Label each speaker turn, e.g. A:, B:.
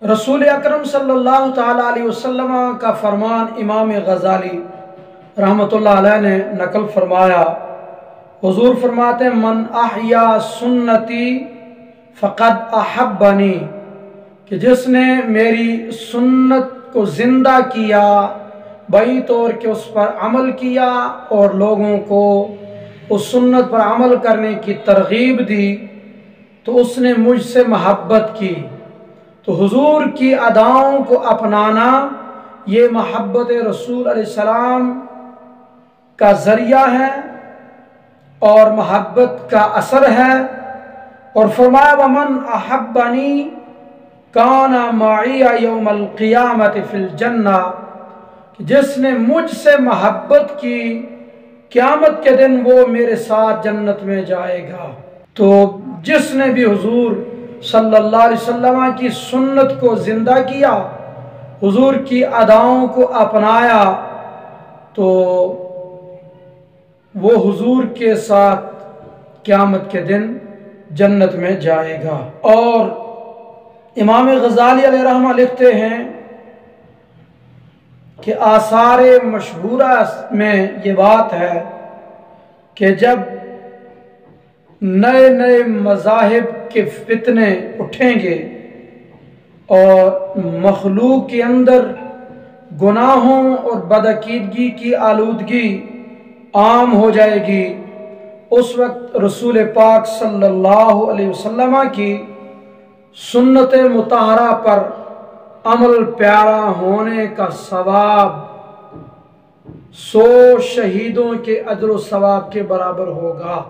A: رسول اکرم صلی اللہ تعالیٰ علیہ وسلم کا فرمان امام غزالی رحمۃ اللہ علیہ نے نقل فرمایا۔ حضور فرماتے ہیں من احیا سنتی فقد احبنی، کہ جس نے میری سنت کو زندہ کیا بئی طور کہ اس پر عمل کیا اور لوگوں کو اس سنت پر عمل کرنے کی ترغیب دی تو اس نے مجھ سے محبت کی۔ تو حضور کی اداؤں کو اپنانا یہ محبت رسول علیہ السلام کا ذریعہ ہے اور محبت کا اثر ہے۔ اور فرمایا ومن احبنی کان معی یوم القیامت فی الجنہ، جس نے مجھ سے محبت کی قیامت کے دن وہ میرے ساتھ جنت میں جائے گا۔ تو جس نے بھی حضور صلی اللہ علیہ وسلم کی سنت کو زندہ کیا، حضور کی اداؤں کو اپنایا، تو وہ حضور کے ساتھ قیامت کے دن جنت میں جائے گا۔ اور امام غزالی علیہ رحمہ لکھتے ہیں کہ آثار مشہورہ میں یہ بات ہے کہ جب نئے نئے مذاہب کے فتنے اٹھیں گے اور مخلوق کے اندر گناہوں اور بدعقیدگی کی آلودگی عام ہو جائے گی، اس وقت رسول پاک صلی اللہ علیہ وسلم کی سنت مطہرہ پر عمل پیارا ہونے کا ثواب 100 شہیدوں کے اجر و ثواب کے برابر ہوگا۔